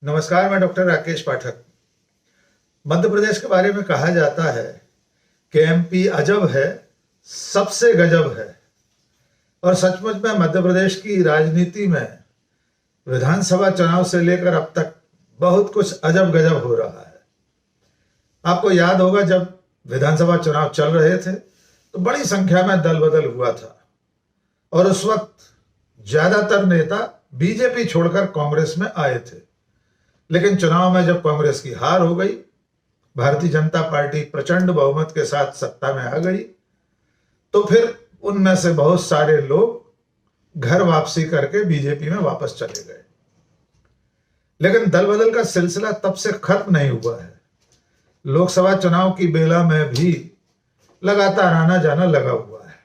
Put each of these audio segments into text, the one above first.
नमस्कार, मैं डॉक्टर राकेश पाठक। मध्य प्रदेश के बारे में कहा जाता है कि एमपी अजब है, सबसे गजब है। और सचमुच में मध्य प्रदेश की राजनीति में विधानसभा चुनाव से लेकर अब तक बहुत कुछ अजब गजब हो रहा है। आपको याद होगा, जब विधानसभा चुनाव चल रहे थे तो बड़ी संख्या में दल बदल हुआ था और उस वक्त ज्यादातर नेता बीजेपी छोड़कर कांग्रेस में आए थे। लेकिन चुनाव में जब कांग्रेस की हार हो गई, भारतीय जनता पार्टी प्रचंड बहुमत के साथ सत्ता में आ गई, तो फिर उनमें से बहुत सारे लोग घर वापसी करके बीजेपी में वापस चले गए। लेकिन दल बदल का सिलसिला तब से खत्म नहीं हुआ है। लोकसभा चुनाव की बेला में भी लगातार आना जाना लगा हुआ है।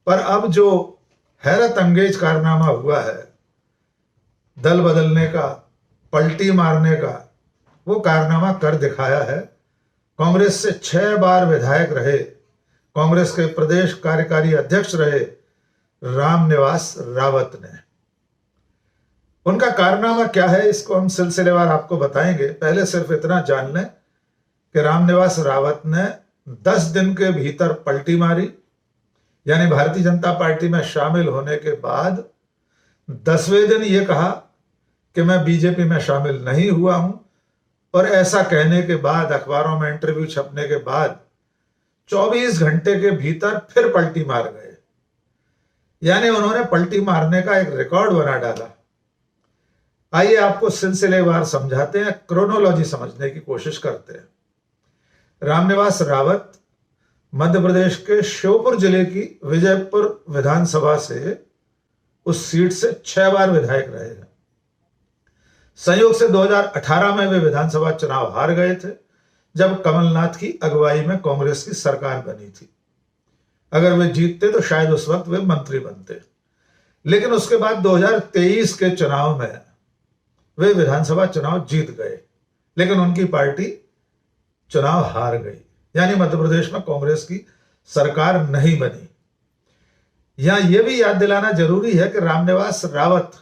पर अब जो हैरत अंगेज कारनामा हुआ है दल बदलने का, पलटी मारने का, वो कारनामा कर दिखाया है कांग्रेस से 6 बार विधायक रहे, कांग्रेस के प्रदेश कार्यकारी अध्यक्ष रहे रामनिवास रावत ने। उनका कारनामा क्या है, इसको हम सिलसिलेवार आपको बताएंगे। पहले सिर्फ इतना जान लें कि रामनिवास रावत ने 10 दिन के भीतर पलटी मारी, यानी भारतीय जनता पार्टी में शामिल होने के बाद 10वें दिन ये कहा कि मैं बीजेपी में शामिल नहीं हुआ हूं, और ऐसा कहने के बाद, अखबारों में इंटरव्यू छपने के बाद 24 घंटे के भीतर फिर पलटी मार गए। यानी उन्होंने पलटी मारने का एक रिकॉर्ड बना डाला। आइए आपको सिलसिलेवार समझाते हैं, क्रोनोलॉजी समझने की कोशिश करते हैं। रामनिवास रावत मध्य प्रदेश के श्योपुर जिले की विजयपुर विधानसभा से, उस सीट से 6 बार विधायक रहे हैं। संयोग से 2018 में वे विधानसभा चुनाव हार गए थे, जब कमलनाथ की अगुवाई में कांग्रेस की सरकार बनी थी। अगर वे जीतते तो शायद उस वक्त वे मंत्री बनते। लेकिन उसके बाद 2023 के चुनाव में वे विधानसभा चुनाव जीत गए, लेकिन उनकी पार्टी चुनाव हार गई, यानी मध्य प्रदेश में कांग्रेस की सरकार नहीं बनी। यहां यह भी याद दिलाना जरूरी है कि रामनिवास रावत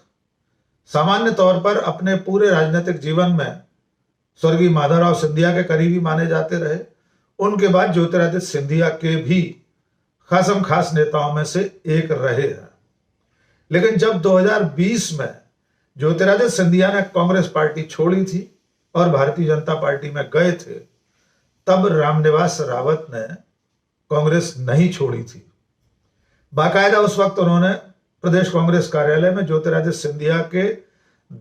सामान्य तौर पर अपने पूरे राजनीतिक जीवन में स्वर्गीय माधवराव सिंधिया के करीबी माने जाते रहे। उनके बाद ज्योतिरादित्य सिंधिया के भी खासम खास नेताओं में से एक रहे हैं। लेकिन जब 2020 में ज्योतिरादित्य सिंधिया ने कांग्रेस पार्टी छोड़ी थी और भारतीय जनता पार्टी में गए थे, तब रामनिवास रावत ने कांग्रेस नहीं छोड़ी थी। बाकायदा उस वक्त उन्होंने प्रदेश कांग्रेस कार्यालय में ज्योतिरादित्य सिंधिया के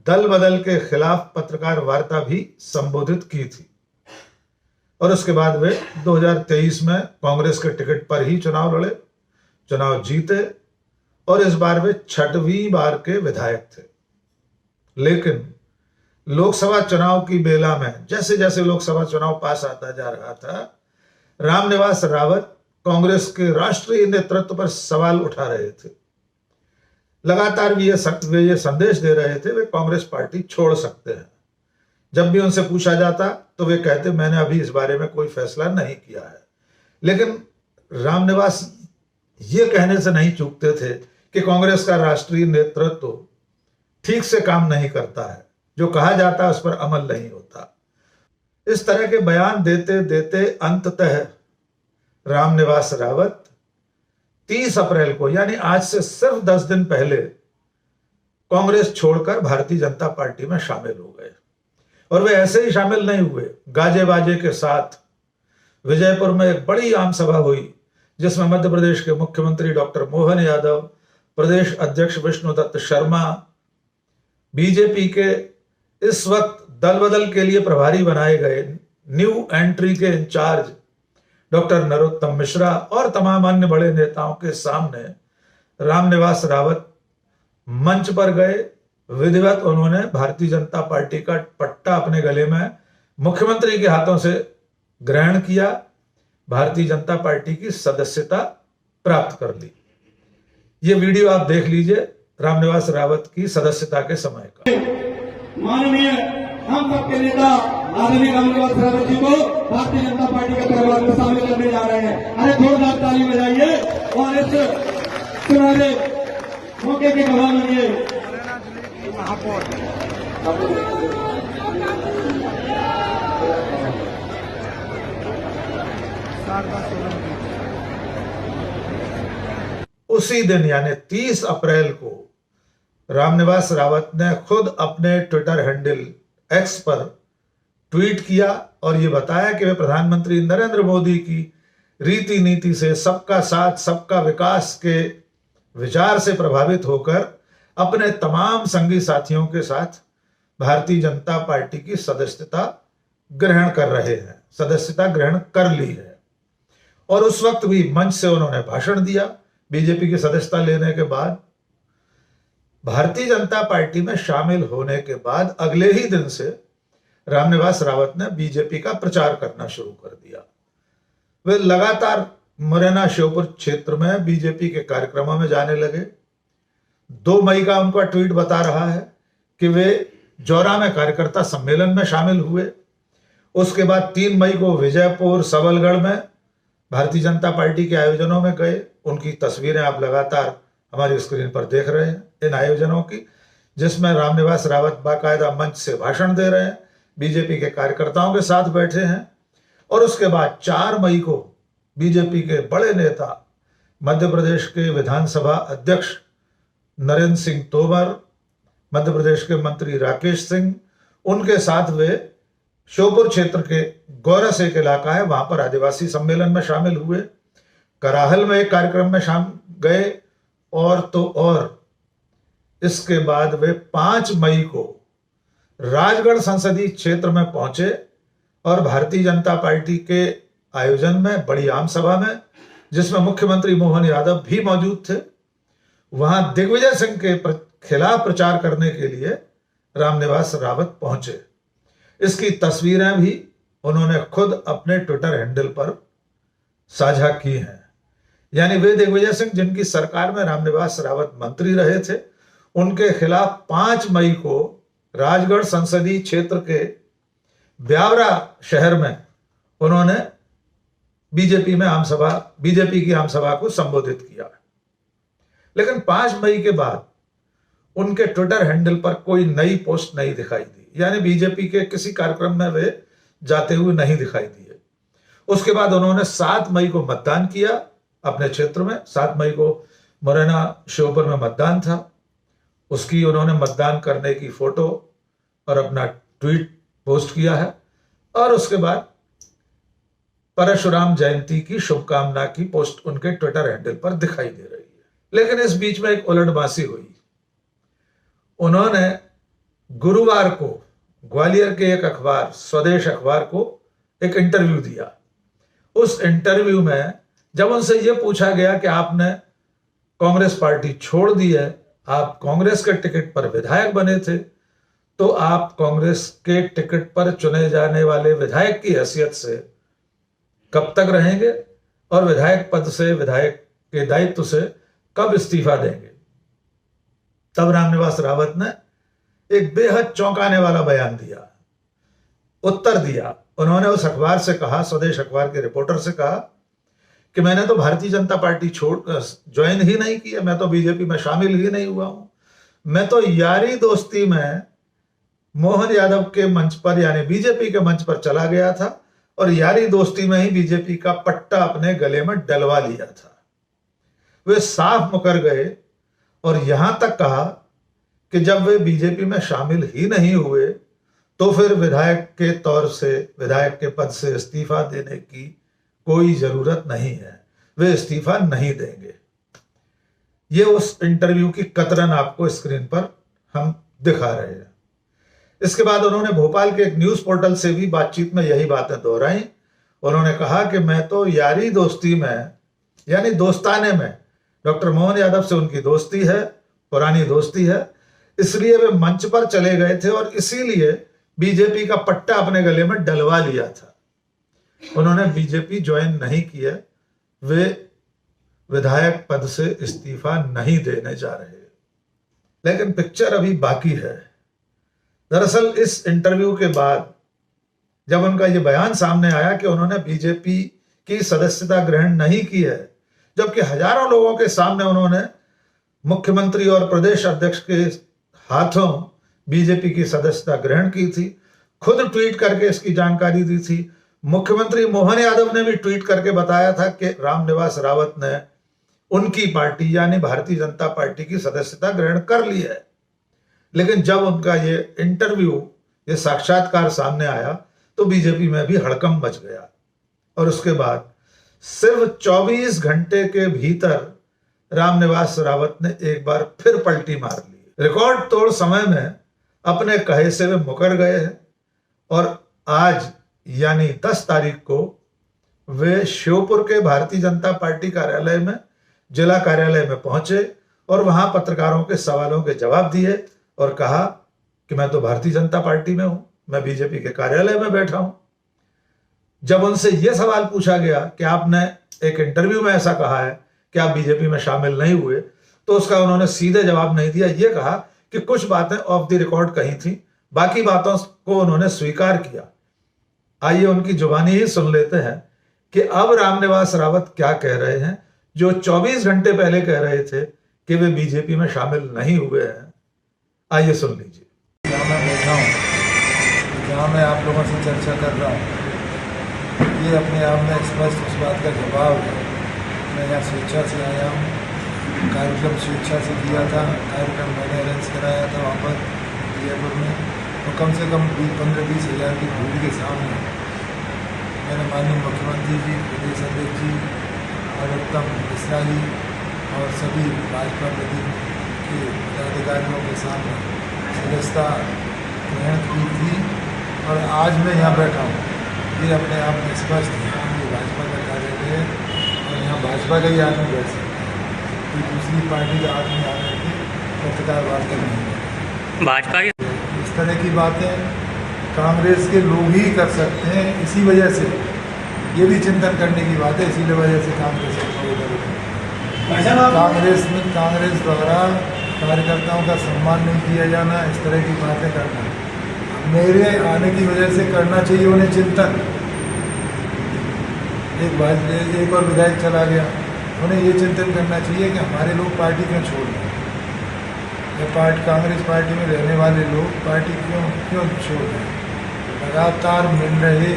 दल बदल के खिलाफ पत्रकार वार्ता भी संबोधित की थी। और उसके बाद वे 2023 में कांग्रेस के टिकट पर ही चुनाव लड़े, चुनाव जीते, और इस बार वे 6वीं बार के विधायक थे। लेकिन लोकसभा चुनाव की बेला में जैसे जैसे लोकसभा चुनाव पास आता जा रहा था, रामनिवास रावत कांग्रेस के राष्ट्रीय नेतृत्व पर सवाल उठा रहे थे। लगातार वे ये संदेश दे रहे थे वे कांग्रेस पार्टी छोड़ सकते हैं। जब भी उनसे पूछा जाता तो वे कहते, मैंने अभी इस बारे में कोई फैसला नहीं किया है। लेकिन रामनिवास ये कहने से नहीं चूकते थे कि कांग्रेस का राष्ट्रीय नेतृत्व ठीक से काम नहीं करता है, जो कहा जाता है उस पर अमल नहीं होता। इस तरह के बयान देते देते अंततः रामनिवास रावत 30 अप्रैल को, यानी आज से सिर्फ 10 दिन पहले, कांग्रेस छोड़कर भारतीय जनता पार्टी में शामिल हो गए। और वे ऐसे ही शामिल नहीं हुए, गाजे बाजे के साथ विजयपुर में एक बड़ी आम सभा हुई, जिसमें मध्य प्रदेश के मुख्यमंत्री डॉक्टर मोहन यादव, प्रदेश अध्यक्ष विष्णुदत्त शर्मा, बीजेपी के इस वक्त दल बदल के लिए प्रभारी बनाए गए न्यू एंट्री के इंचार्ज डॉक्टर नरोत्तम मिश्रा और तमाम अन्य बड़े नेताओं के सामने रामनिवास रावत मंच पर गए। विधिवत उन्होंने भारतीय जनता पार्टी का पट्टा अपने गले में मुख्यमंत्री के हाथों से ग्रहण किया, भारतीय जनता पार्टी की सदस्यता प्राप्त कर ली। ये वीडियो आप देख लीजिए रामनिवास रावत की सदस्यता के समय का। माननीय हम सबके नेता आदरणीय रामनिवास रावत जी को भारतीय जनता पार्टी के परिवार में शामिल करने जा रहे हैं। अरे जोरदार ताली बजाइए और इस सुनहरे मौके के गवाह बनिए। उसी दिन यानी 30 अप्रैल को रामनिवास रावत ने खुद अपने ट्विटर हैंडल एक्स पर ट्वीट किया और ये बताया कि वे प्रधानमंत्री नरेंद्र मोदी की रीति नीति से सबका साथ सबका विकास के विचार से प्रभावित होकर अपने तमाम संगी साथियों के साथ भारतीय जनता पार्टी की सदस्यता ग्रहण कर रहे हैं, सदस्यता ग्रहण कर ली है। और उस वक्त भी मंच से उन्होंने भाषण दिया। बीजेपी की सदस्यता लेने के बाद भारतीय जनता पार्टी में शामिल होने के बाद अगले ही दिन से रामनिवास रावत ने बीजेपी का प्रचार करना शुरू कर दिया। वे लगातार मुरैना श्योपुर क्षेत्र में बीजेपी के कार्यक्रमों में जाने लगे। 2 मई का उनका ट्वीट बता रहा है कि वे जौरा में कार्यकर्ता सम्मेलन में शामिल हुए। उसके बाद 3 मई को विजयपुर सबलगढ़ में भारतीय जनता पार्टी के आयोजनों में गए। उनकी तस्वीरें आप लगातार हमारी स्क्रीन पर देख रहे हैं इन आयोजनों की, जिसमें रामनिवास रावत बाकायदा मंच से भाषण दे रहे हैं, बीजेपी के कार्यकर्ताओं के साथ बैठे हैं। और उसके बाद 4 मई को बीजेपी के बड़े नेता मध्य प्रदेश के विधानसभा अध्यक्ष नरेंद्र सिंह तोमर, मध्य प्रदेश के मंत्री राकेश सिंह, उनके साथ वे श्योपुर क्षेत्र के गौरस एक इलाका है वहां पर आदिवासी सम्मेलन में शामिल हुए। कराहल में एक कार्यक्रम में गए और इसके बाद वे 5 मई को राजगढ़ संसदीय क्षेत्र में पहुंचे और भारतीय जनता पार्टी के आयोजन में बड़ी आम सभा में, जिसमें मुख्यमंत्री मोहन यादव भी मौजूद थे, वहां दिग्विजय सिंह के खिलाफ प्रचार करने के लिए रामनिवास रावत पहुंचे। इसकी तस्वीरें भी उन्होंने खुद अपने ट्विटर हैंडल पर साझा की हैं। यानी वे दिग्विजय सिंह जिनकी सरकार में रामनिवास रावत मंत्री रहे थे, उनके खिलाफ 5 मई को राजगढ़ संसदीय क्षेत्र के ब्यावरा शहर में उन्होंने बीजेपी की आम सभा को संबोधित किया। लेकिन 5 मई के बाद उनके ट्विटर हैंडल पर कोई नई पोस्ट नहीं दिखाई दी, यानी बीजेपी के किसी कार्यक्रम में वे जाते हुए नहीं दिखाई दिए। उसके बाद उन्होंने 7 मई को मतदान किया अपने क्षेत्र में। 7 मई को मुरैना श्योपुर में मतदान था, उसकी उन्होंने मतदान करने की फोटो और अपना ट्वीट पोस्ट किया है। और उसके बाद परशुराम जयंती की शुभकामना की पोस्ट उनके ट्विटर हैंडल पर दिखाई दे रही है। लेकिन इस बीच में एक उलटबासी हुई। उन्होंने गुरुवार को ग्वालियर के एक अखबार स्वदेश अखबार को एक इंटरव्यू दिया। उस इंटरव्यू में जब उनसे यह पूछा गया कि आपने कांग्रेस पार्टी छोड़ दी है, आप कांग्रेस के टिकट पर विधायक बने थे, तो आप कांग्रेस के टिकट पर चुने जाने वाले विधायक की हैसियत से कब तक रहेंगे और विधायक पद से, विधायक के दायित्व से कब इस्तीफा देंगे। तब रामनिवास रावत ने एक बेहद चौंकाने वाला बयान दिया, उत्तर दिया। उन्होंने उस अखबार से कहा, स्वदेश अखबार के रिपोर्टर से कहा कि मैंने तो भारतीय जनता पार्टी ज्वाइन ही नहीं किया, मैं तो बीजेपी में शामिल ही नहीं हुआ हूं। मैं तो यारी दोस्ती में मोहन यादव के मंच पर यानी बीजेपी के मंच पर चला गया था और यारी दोस्ती में ही बीजेपी का पट्टा अपने गले में डलवा लिया था। वे साफ मुकर गए और यहां तक कहा कि जब वे बीजेपी में शामिल ही नहीं हुए तो फिर विधायक के तौर से, विधायक के पद से इस्तीफा देने की कोई जरूरत नहीं है, वे इस्तीफा नहीं देंगे। ये उस इंटरव्यू की कतरन आपको स्क्रीन पर हम दिखा रहे हैं। इसके बाद उन्होंने भोपाल के एक न्यूज पोर्टल से भी बातचीत में यही बातें दोहराई। उन्होंने कहा कि मैं तो यारी दोस्ती में यानी दोस्ताने में, डॉक्टर मोहन यादव से उनकी दोस्ती है, पुरानी दोस्ती है, इसलिए वे मंच पर चले गए थे और इसीलिए बीजेपी का पट्टा अपने गले में डलवा लिया था। उन्होंने बीजेपी ज्वाइन नहीं किया, वे विधायक पद से इस्तीफा नहीं देने जा रहे। लेकिन पिक्चर अभी बाकी है। दरअसल इस इंटरव्यू के बाद जब उनका यह बयान सामने आया कि उन्होंने बीजेपी की सदस्यता ग्रहण नहीं की है, जबकि हजारों लोगों के सामने उन्होंने मुख्यमंत्री और प्रदेश अध्यक्ष के हाथों बीजेपी की सदस्यता ग्रहण की थी, खुद ट्वीट करके इसकी जानकारी दी थी। मुख्यमंत्री मोहन यादव ने भी ट्वीट करके बताया था कि रामनिवास रावत ने उनकी पार्टी यानी भारतीय जनता पार्टी की सदस्यता ग्रहण कर ली है। लेकिन जब उनका ये इंटरव्यू, ये साक्षात्कार सामने आया तो बीजेपी में भी हड़कंप मच गया और उसके बाद सिर्फ 24 घंटे के भीतर रामनिवास रावत ने एक बार फिर पलटी मार ली। रिकॉर्ड तोड़ समय में अपने कहे से वे मुकर गए हैं और आज यानी 10 तारीख को वे श्योपुर के भारतीय जनता पार्टी कार्यालय में, जिला कार्यालय में पहुंचे और वहां पत्रकारों के सवालों के जवाब दिए और कहा कि मैं तो भारतीय जनता पार्टी में हूं, मैं बीजेपी के कार्यालय में बैठा हूं। जब उनसे यह सवाल पूछा गया कि आपने एक इंटरव्यू में ऐसा कहा है कि आप बीजेपी में शामिल नहीं हुए, तो उसका उन्होंने सीधे जवाब नहीं दिया। यह कहा कि कुछ बातें ऑफ द रिकॉर्ड कही थी, बाकी बातों को उन्होंने स्वीकार किया। आइए उनकी जुबानी ही सुन लेते हैं कि अब रामनिवास रावत क्या कह रहे हैं, जो 24 घंटे पहले कह रहे थे कि वे बीजेपी में शामिल नहीं हुए हैं। आइए सुन लीजिए। जहाँ मैं बैठा हूँ, जहाँ मैं आप लोगों से चर्चा कर रहा हूँ, ये अपने आप में स्पष्ट उस बात का जवाब है। मैं यहाँ स्वेच्छा से आया हूँ, कार्यक्रम स्वेच्छा से किया था, कार्यक्रम मैंने अरेंज कराया था वहाँ पर जयपुर में, और कम से कम 15-20 हज़ार की भीड़ के सामने मैंने माननीय मुख्यमंत्री जी, प्रदेश अध्यक्ष जी, नरोत्तम मिश्रा जी और सभी भाजपा प्रदेश के पदाधिकारियों के सामने सदस्यता ग्रहण की थी और आज मैं यहाँ बैठा हूँ। ये अपने आप में स्पष्ट है कि भाजपा का कार्यालय है और यहाँ भाजपा का ही आदमी बैठ सकता है, कोई दूसरी पार्टी का आदमी आने की पत्रकार वार्ता नहीं है। भाजपा की इस तरह की बातें कांग्रेस के लोग ही कर सकते हैं। इसी वजह से ये भी चिंतन करने की बात है, इसीलिए वजह से कांग्रेस कांग्रेस द्वारा कार्यकर्ताओं का सम्मान नहीं किया जाना, इस तरह की बातें करना मेरे आने की वजह से करना चाहिए उन्हें चिंतन। एक और विधायक चला गया, उन्हें ये चिंतन करना चाहिए कि हमारे लोग पार्टी क्यों छोड़ रहे हैं, कांग्रेस पार्टी में रहने वाले लोग पार्टी क्यों छोड़ रहे हैं। लगातार मिल रहे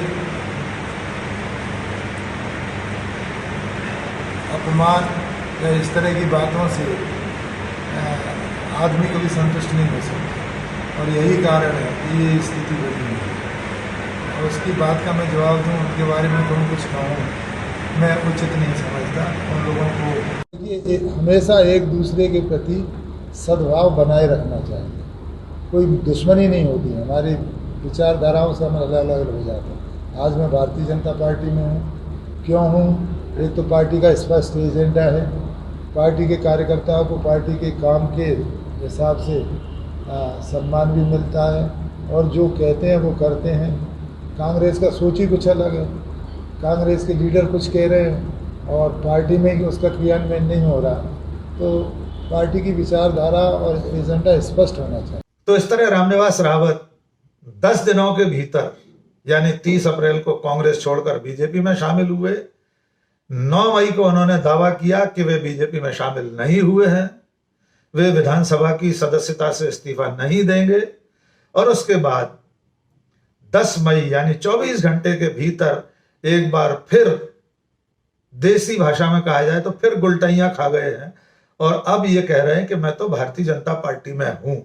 अपमान या इस तरह की बातों से आदमी कभी संतुष्ट नहीं हो सकता और यही कारण है कि ये स्थिति बनी है। और उसकी बात का मैं जवाब दूं, उनके बारे में तुम कुछ कहूँ, मैं उचित नहीं समझता। उन लोगों को हमेशा एक दूसरे के प्रति सद्भाव बनाए रखना चाहिए, कोई दुश्मनी नहीं होती है। हमारी विचारधाराओं से हम अलग अलग हो जाते हैं। आज मैं भारतीय जनता पार्टी में हूँ, क्यों हूँ? एक तो पार्टी का स्पष्ट एजेंडा है, पार्टी के कार्यकर्ताओं को पार्टी के काम के हिसाब से सम्मान भी मिलता है और जो कहते हैं वो करते हैं। कांग्रेस का सोच ही कुछ अलग है, कांग्रेस के लीडर कुछ कह रहे हैं और पार्टी में ही उसका क्रियान्वयन नहीं हो रहा, तो पार्टी की विचारधारा और एजेंडा स्पष्ट होना चाहिए। तो इस तरह रामनिवास रावत 10 दिनों के भीतर यानी 30 अप्रैल को कांग्रेस छोड़कर बीजेपी में शामिल हुए। 9 मई को उन्होंने दावा किया कि वे बीजेपी में शामिल नहीं हुए हैं, वे विधानसभा की सदस्यता से इस्तीफा नहीं देंगे और उसके बाद 10 मई यानी 24 घंटे के भीतर एक बार फिर, देसी भाषा में कहा जाए तो फिर गुलटैयां खा गए हैं और अब ये कह रहे हैं कि मैं तो भारतीय जनता पार्टी में हूं।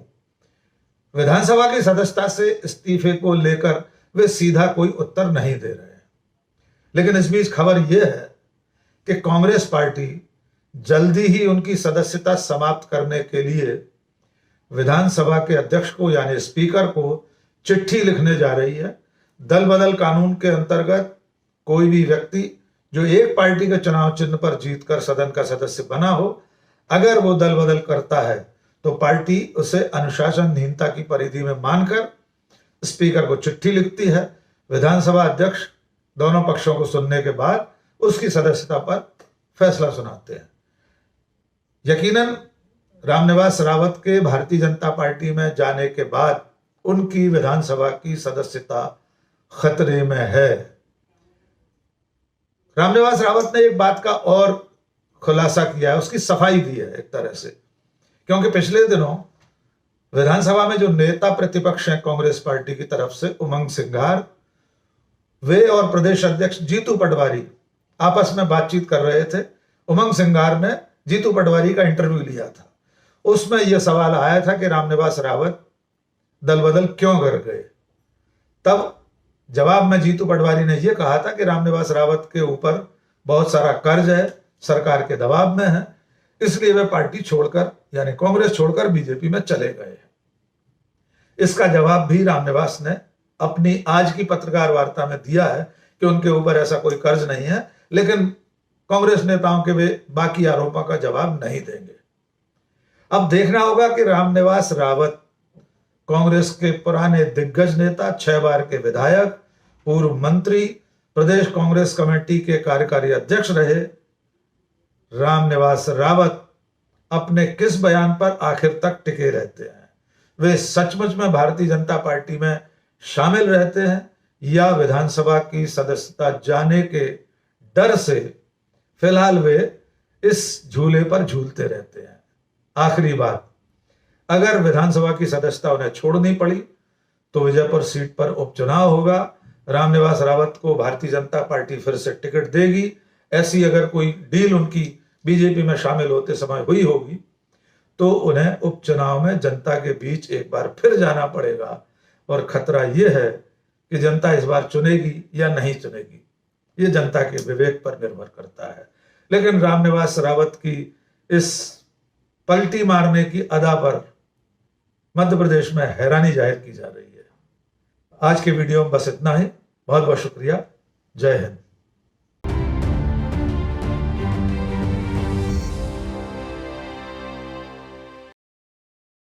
विधानसभा की सदस्यता से इस्तीफे को लेकर वे सीधा कोई उत्तर नहीं दे रहे हैं। लेकिन इस बीच खबर यह है कि कांग्रेस पार्टी जल्दी ही उनकी सदस्यता समाप्त करने के लिए विधानसभा के अध्यक्ष को यानी स्पीकर को चिट्ठी लिखने जा रही है। दल बदल कानून के अंतर्गत कोई भी व्यक्ति जो एक पार्टी के चुनाव चिन्ह पर जीतकर सदन का सदस्य बना हो, अगर वो दल बदल करता है तो पार्टी उसे अनुशासनहीनता की परिधि में मानकर स्पीकर को चिट्ठी लिखती है। विधानसभा अध्यक्ष दोनों पक्षों को सुनने के बाद उसकी सदस्यता पर फैसला सुनाते हैं। यकीनन रामनिवास रावत के भारतीय जनता पार्टी में जाने के बाद उनकी विधानसभा की सदस्यता खतरे में है। रामनिवास रावत ने एक बात का और खुलासा किया है, उसकी सफाई दी है एक तरह से, क्योंकि पिछले दिनों विधानसभा में जो नेता प्रतिपक्ष हैं कांग्रेस पार्टी की तरफ से, उमंग सिंघार, वे और प्रदेश अध्यक्ष जीतू पटवारी आपस में बातचीत कर रहे थे। उमंग सिंघार ने जीतू पटवारी का इंटरव्यू लिया था। उसमें यह सवाल आया था कि रामनिवास रावत दल बदल क्यों कर गए। तब जवाब में जीतू पटवारी ने यह कहा था कि रामनिवास रावत के ऊपर बहुत सारा कर्ज है, सरकार के दबाव में है, इसलिए वे पार्टी छोड़कर यानी कांग्रेस छोड़कर बीजेपी में चले गए। इसका जवाब भी रामनिवास ने अपनी आज की पत्रकार वार्ता में दिया है कि उनके ऊपर ऐसा कोई कर्ज नहीं है, लेकिन कांग्रेस नेताओं के वे बाकी आरोपों का जवाब नहीं देंगे। अब देखना होगा कि रामनिवास रावत कांग्रेस के पुराने दिग्गज नेता, 6 बार के विधायक, पूर्व मंत्री, प्रदेश कांग्रेस कमेटी के कार्यकारी अध्यक्ष रहे, रामनिवास रावत अपने किस बयान पर आखिर तक टिके रहते हैं। वे सचमुच में भारतीय जनता पार्टी में शामिल रहते हैं या विधानसभा की सदस्यता जाने के डर से फिलहाल वे इस झूले पर झूलते रहते हैं। आखिरी बात, अगर विधानसभा की सदस्यता उन्हें छोड़नी पड़ी तो विजयपुर सीट पर उपचुनाव होगा। रामनिवास रावत को भारतीय जनता पार्टी फिर से टिकट देगी। ऐसी अगर कोई डील उनकी बीजेपी में शामिल होते समय हुई होगी तो उन्हें उपचुनाव में जनता के बीच एक बार फिर जाना पड़ेगा और खतरा यह है कि जनता इस बार चुनेगी या नहीं चुनेगी, ये जनता के विवेक पर निर्भर करता है। लेकिन रामनिवास रावत की इस पलटी मारने की अदा पर मध्य प्रदेश में हैरानी जाहिर की जा रही है। आज के वीडियो में बस इतना ही। बहुत बहुत शुक्रिया। जय हिंद।